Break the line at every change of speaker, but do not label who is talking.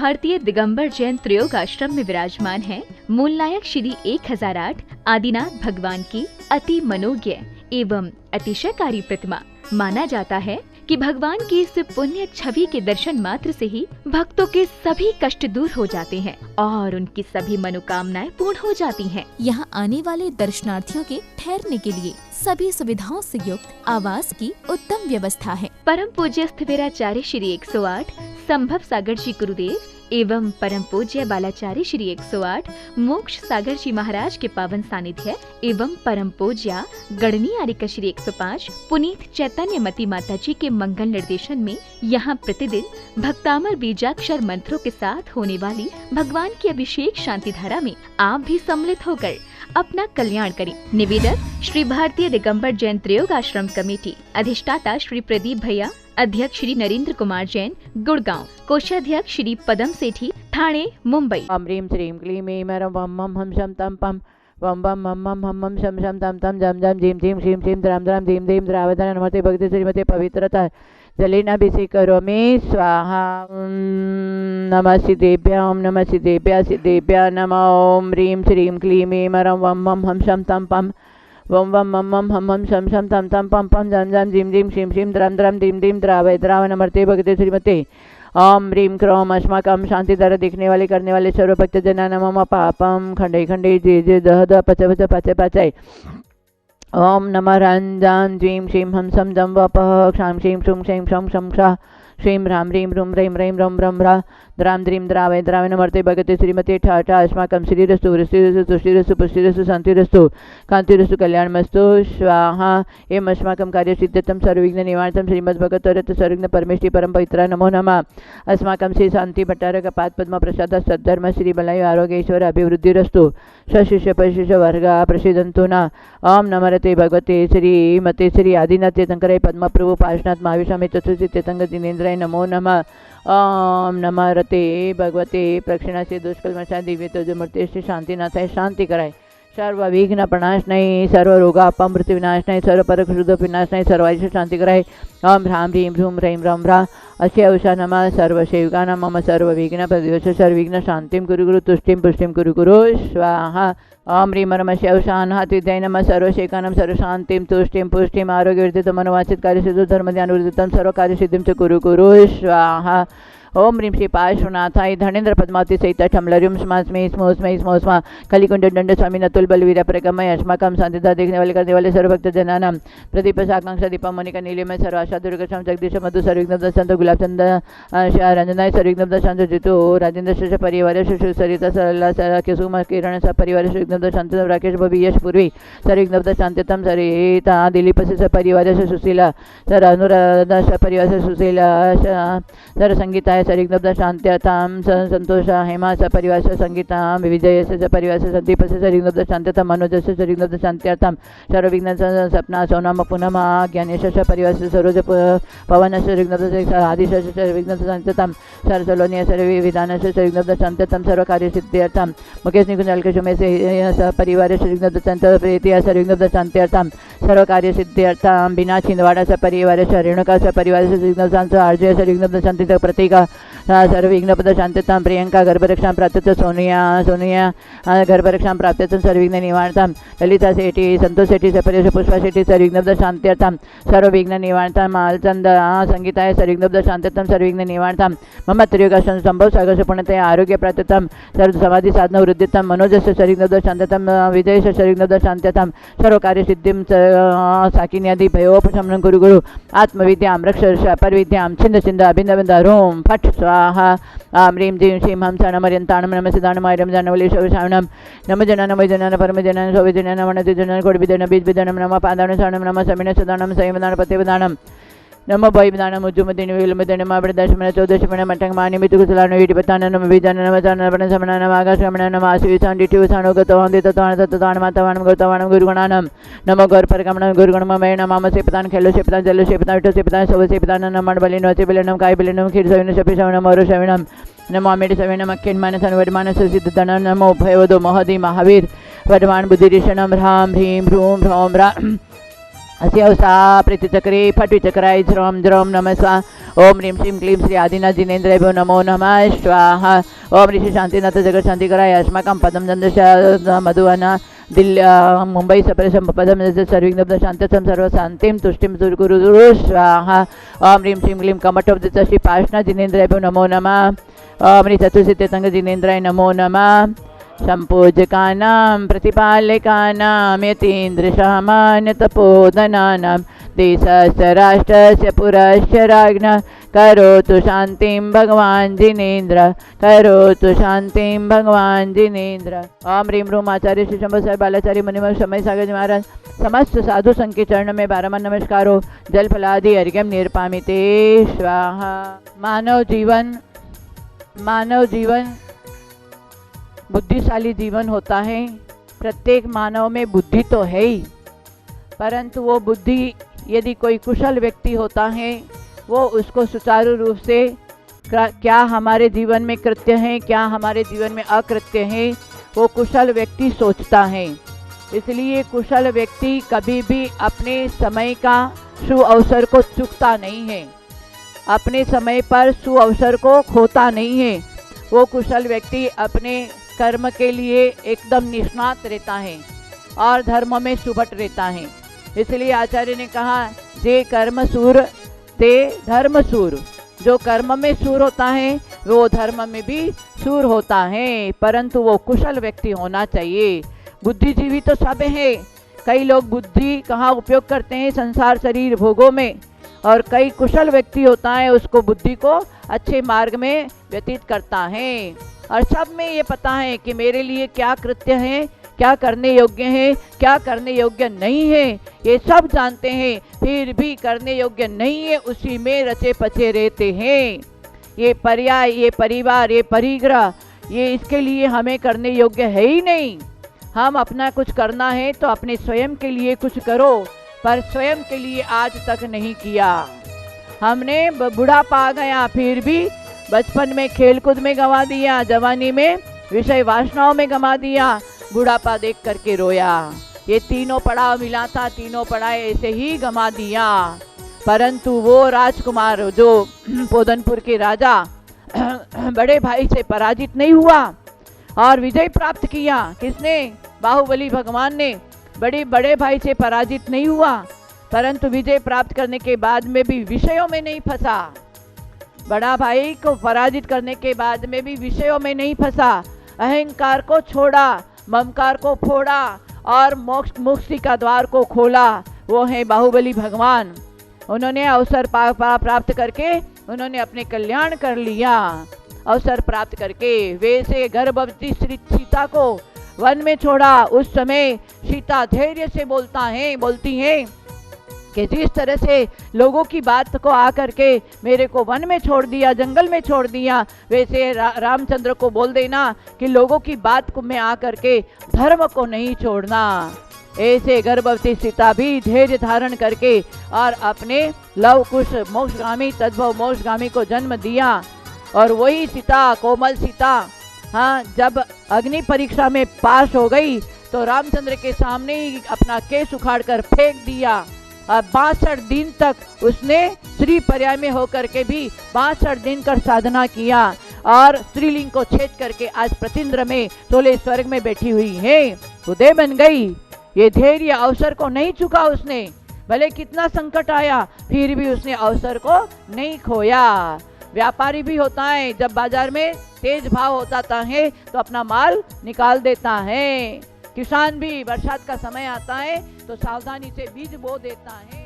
भारतीय दिगंबर जैन त्रयोग आश्रम में विराजमान है मूलनायक श्री 1008 आदिनाथ भगवान की अति मनोज्ञ एवं अतिशयकारी प्रतिमा। माना जाता है कि भगवान की इस पुण्य छवि के दर्शन मात्र से ही भक्तों के सभी कष्ट दूर हो जाते हैं और उनकी सभी मनोकामनाएं पूर्ण हो जाती हैं।
यहाँ आने वाले दर्शनार्थियों के ठहरने के लिए सभी सुविधाओं से युक्त आवास की उत्तम व्यवस्था है।
परम पूज्य स्थविराचार्य श्री 108 संभव सागर जी गुरुदेव एवं परम पूज्य बालाचार्य श्री 108 मोक्ष सागर जी महाराज के पावन सानिध्य एवं परम पूज्य गणनी आर्यका श्री 105 पुनीत चैतन्य मती माता जी के मंगल निर्देशन में यहाँ प्रतिदिन भक्तामर बीजाक्षर मंत्रों के साथ होने वाली भगवान की अभिषेक शांति धारा में आप भी सम्मिलित होकर अपना कल्याण करें। निवेदक श्री भारतीय दिगंबर जैन त्रयोग आश्रम कमेटी, अधिष्ठाता श्री प्रदीप भैया, अध्यक्ष श्री नरेंद्र कुमार जैन गुड़गांव, कोषाध्यक्ष श्री पदम सेठी ठाणे मुंबई।
ओम ह्रीं श्रीं क्लीं ऐं मरं वम मम हम शम तम पम वम वम मम मम हम मम शम शम तम तम जम जम झीम झीम श्रीं श्रीं द्राम द्राम धीम धीम द्रावधन नमस्ते भक्ति श्रीमते पवित्रता जलेनाभिषेकरोमि स्वाहा। नमः सिद्धेभ्यः ओम नमः सिद्धेभ्यः सिद्धेभ्यः नमः। ओम ह्रीं श्रीं क्लीं ऐं मरं वम मम हम शम तम पम वम वम मम मम हम हम शम शम तम तम पम पम जम जम झीम झीम श्रीं श्रीं द्राम द्राम धीम धीम द्रावय द्राव नमस्ते भक्ति श्रीमते। ओम ह्रीं क्रोम अस्माकं शांति दर देखने वाले करने वाले सर्व भक्त जना नमः पापम खंडे खंडे जे जे दह दह पच पच पच पचय। ओम नमः रंजन ज्वीं श्रीं हम सम दम वपः क्षां श्रीं शुं शैं शं शं क्षः श्रीं ह्रां ह्रीं ह्रूं ह्रैं ह्रैं रं रं ह्रा द्रां द्रीं द्रावय द्रावय नमर्ते भगते श्रीमते ठा ठा अस्माकं श्रीरस्तु वृष्टिरस्तु तुष्टिरस्तु पुष्टिरस्तु शान्तिरस्तु कान्तिरस्तु कल्याणमस्तु स्वाहा। एवं अस्माकं कार्यसिद्ध्यर्थं सर्वविघ्न निवारणं श्रीमद्भगवद्गीता सर्वविघ्न परमेष्टि परम पवित्र नमो नमः। अस्माकं श्री शांति भट्टारक पाद पद्म प्रसाद सद्धर्म श्री बलायु आरोग्येश्वर अभिवृद्धिरस्तु सशिष्य परिशिष्य वर्ग प्रसिद्धन्तु न। ओम नमरते भगवते श्रीमते श्री आदिनाथ तीर्थंकराय पद्म प्रभु पार्श्वनाथ महाविष्णु चतुर्थी तीर्थंकर जिनेन्द्राय नमो नमः। ओम नमरते भगवते प्रक्षिणा से दुष्कल्मषा दिव्य तेजमूर्ति श्री शांतिनाथाय शांति कराय सर्व विघ्न प्रणाश नहीं सर्व रोगा अपमृत्यु विनाश नहीं सर्व परक शुद्ध विनाश नहीं सर्वायुष शांति कराय। ओम ह्रां ह्रीं ह्रूं ह्रैं रं ह्रा अस्य उषा नमः सर्वसेविकानां मम सर्वविघ्न प्रदिवश सर्वविघ्न शांतिं कुरु गुरु तुष्टिं पुष्टिं कुरु गुरु स्वाहा। ओम ह्रीं परमस्य उषान् हातिद्यै नमः सर्वसेविकानां सर्वशान्तिं तुष्टिं पुष्टिं आरोग्यवर्धितं मनोवाचित कार्यसिद्धिं धर्मध्यानवर्धितं सर्वकार्यसिद्धिं च कुरु गुरु स्वाहा। ओम ह्रीं श्री पार्श्वनाथाय धनेन्द्र पद्मावती सहित ठमलरिं स्मास्मै स्मोस्मै स्मोस्मा कलिकुंड दंड स्वामी नतुल बलवीर प्रगमय अस्माकं शांतिदा देखने वाले करने वाले सर्व भक्त जनानां प्रदीप साकांक्षा दीपा मोनिका नीलिमय सर्व आशा दुर्गश्याम जगदीश मधु सर्वविघ्न संत गुलाबचंद रंजनाय सर्वविघ्न शांत जितु राजेंद्र श्रेष्ठ परिवार शिशु सरिता सरला केसुमा किरण स परिवार सर्वविघ्न शांत राकेश भवि यश पूर्वी सर्वविघ्न शांततम सरिता दिलीप से परिवार सुशीला सर अनुराधा परिवार से सुशीला सर संगीता सर्वविघ्न शांत्यतां संतोष हेमा स परिवार से संगीता विजय से परिवार से संदीप से सर्वविघ्न शांत्यता मनोज से सर्वविघ्न शांत्यर्थम सर्वविघ्न सपना सोनम पूनम ज्ञानेश से परिवार से सरोज पवन से सर्वविघ्न आदि से सर्वविघ्न शांत्यतम सर सलोनिया सर्वविधान से सर्वविघ्न शांत्यतम सर्व कार्य सिद्ध्यर्थम मुकेश निकुंज अलकेशुमे से परिवार सर्वविघ्न शांत प्रीतिया सर्वविघ्न शांत्यर्थम सर्व कार्य सिद्ध्यर्थम बिना छिंदवाड़ा से परिवार से रेणुका से परिवार से सर्वविघ्न शांत आर्जय सर्वविघ्न शांति प्रतीक सर्वविघ्न पद शांततां प्रियंका गर्भरक्षां प्राप्त सोनिया सोनिया गर्भरक्षां प्राप्त सर्वविघ्न निवारणतां ललिता सेठी संतोष सेठी सपरेश पुष्पा सेठी सर्वविघ्न शांत्यर्थां सर्वविघ्न निवारणतां मालचंद संगीताय सर्वविघ्न शांततां सर्वविघ्न निवारणतां मम त्रियोगासन संभव सागर पूर्णतया आरोग्य प्राप्ततां सर्व समाधि साधना वृद्धितां मनोजस्य सर्वविघ्न शांततां विजय सर्वविघ्न शांततां सर्व कार्य सिद्धिं साकिन्यादि भयोपशमनं कुरु गुरु आत्मविद्यां रक्षर्ष परविद्यां छिंद छिंद अभिंद बिंद रोम फट स्वाहा। आम ह्रीं जीं श्रीं हम सणमर्यन्ताणं नमः सिद्धाणमायरं जानवलीश्वरशावणं नम जनान वै जनान परम जनान सौभि जनान वनति जनान कोटिविदन बीजविदनं नमः पादानं शरणं नमः समिन सदानं संयमदानं पतिवदानं नमो भयविदानं उज्जुमदिन विलुमदिन माप्रदर्शमन चौदशमन मठं मानिमितु कुशलानो ईटिपतानं नमः बीजानं नमः जानपनं समनानं आकाशमनं नमः आशीविसां डिटिवसानो गतवान् दितवान् तत्तवान् मातवान् गौतवान् गुरुगणानं नमो गौरपरगमनं गुरुगणमय नमः सेपतान् खेलो सेपतान् जलो सेपतान् विठो सेपतान् सव सेपतान् नमः बलिनो अतिबलिनं काय बलिनं क्षीरसविनं शपिसविनं मरुसविनं नमो अमेडिसविनं अख्यन् मानसं वरमानस सिद्धधनं नमो भयवदो महदि महावीर वरमान बुद्धिरिषणं ह्रां ह्रीं ह्रूं ह्रौं ह्रा अस्यौसा प्रीतिचक्रे फट्विचक्राय ज्रोम ज्रोम नमः स्वाहा। ओम ह्रीं श्रीं क्लीं श्री आदिनाथ जिनेन्द्राय नमो नमः स्वाहा। ओम ऋषि शांतिनाथ जगत शांतिकराय अस्माकं पदम दंदश मधुवना दिल्ली मुंबई सपरिशम पदम सर्विघ्न शांतसम सर्व शांतिम तुष्टिम गुरु स्वाहा। ओम ह्रीं श्रीं क्लीं कमठोपदित श्री पार्श्वनाथ जिनेन्द्राय नमो नमः। ओम ह्रीं चतुर्सिद्धतंग जिनेन्द्राय नमो नमः। संपूजकानां प्रतिपालकानां यतीन्द्रसामान्य तपोधनानां देशस्य राष्ट्रस्य पुरस्य राज्ञः करोतु शांतिं भगवान जिनेन्द्र करोतु शांतिं भगवान जिनेन्द्र। ओम ह्रीं रूम आचार्य श्री शंभु साहेब बालाचार्य मुनिवर समय सागर जी महाराज समस्त साधु संघ के चरण में बारहमान नमस्कारो जल फलादि अर्घ्यम निर्पामिते स्वाहा। मानव जीवन बुद्धिशाली जीवन होता है। प्रत्येक मानव में बुद्धि तो है ही, परंतु वो बुद्धि यदि कोई कुशल व्यक्ति होता है वो उसको सुचारू रूप से क्या हमारे जीवन में कृत्य है क्या हमारे जीवन में अकृत्य है वो कुशल व्यक्ति सोचता है। इसलिए कुशल व्यक्ति कभी भी अपने समय का सुअवसर को चूकता नहीं है, अपने समय पर सुअवसर को खोता नहीं है। वो कुशल व्यक्ति अपने कर्म के लिए एकदम निष्णात रहता है और धर्म में सुबट रहता है। इसलिए आचार्य ने कहा जे कर्म सूर ते धर्म सूर। जो कर्म में सूर होता है वो धर्म में भी सूर होता है, परंतु वो कुशल व्यक्ति होना चाहिए। बुद्धिजीवी तो सब है, कई लोग बुद्धि कहाँ उपयोग करते हैं संसार शरीर भोगों में, और कई कुशल व्यक्ति होता है उसको बुद्धि को अच्छे मार्ग में व्यतीत करता है। और सब में ये पता है कि मेरे लिए क्या कृत्य है, क्या करने योग्य है, क्या करने योग्य नहीं है, ये सब जानते हैं, फिर भी करने योग्य नहीं है उसी में रचे पचे रहते हैं। ये पर्याय, ये परिवार, ये परिग्रह, ये इसके लिए हमें करने योग्य है ही नहीं। हम अपना कुछ करना है तो अपने स्वयं के लिए कुछ करो, पर स्वयं के लिए आज तक नहीं किया। हमने बुढ़ापा आ गया फिर भी बचपन में खेलकूद में गंवा दिया, जवानी में विषय वासनाओं में गंवा दिया, बुढ़ापा देख करके रोया। ये तीनों पड़ाव मिला था, तीनों पड़ाव ऐसे ही गंवा दिया। परंतु वो राजकुमार जो पोदनपुर के राजा बड़े भाई से पराजित नहीं हुआ और विजय प्राप्त किया। किसने? बाहुबली भगवान ने। बड़े भाई से पराजित नहीं हुआ, परंतु विजय प्राप्त करने के बाद में भी विषयों में नहीं फंसा। बड़ा भाई को पराजित करने के बाद में भी विषयों में नहीं फंसा, अहंकार को छोड़ा, ममकार को फोड़ा और मुक्ति का द्वार को खोला। वो है बाहुबली भगवान। उन्होंने अवसर प्राप्त करके उन्होंने अपने कल्याण कर लिया। अवसर प्राप्त करके वैसे गर्भवती सीता को वन में छोड़ा। उस समय सीता धैर्य से बोलती है कि जिस तरह से लोगों की बात को आकर के मेरे को वन में छोड़ दिया, जंगल में छोड़ दिया, वैसे रामचंद्र को बोल देना कि लोगों की बात को में आकर के धर्म को नहीं छोड़ना। ऐसे गर्भवती सीता भी धैर्य धारण करके और अपने लव कुश मोक्षगामी तद्भव मोक्षगामी को जन्म दिया। और वही सीता, कोमल सीता, हाँ, जब अग्नि परीक्षा में पास हो गई तो रामचंद्र के सामने ही अपना केस उखाड़ कर फेंक दिया। 62 दिन तक उसने स्त्री पर्याय में होकर के भी 62 दिन कर साधना किया और स्त्रीलिंग को छेद करके आज प्रतिंद्र में 16 स्वर्ग में बैठी हुई है, उदय बन गई। ये धैर्य अवसर को नहीं चुका उसने, भले कितना संकट आया फिर भी उसने अवसर को नहीं खोया। व्यापारी भी होता है, जब बाजार में तेज भाव होता है तो अपना माल निकाल देता है। किसान भी बरसात का समय आता है तो सावधानी से बीज बो देता है।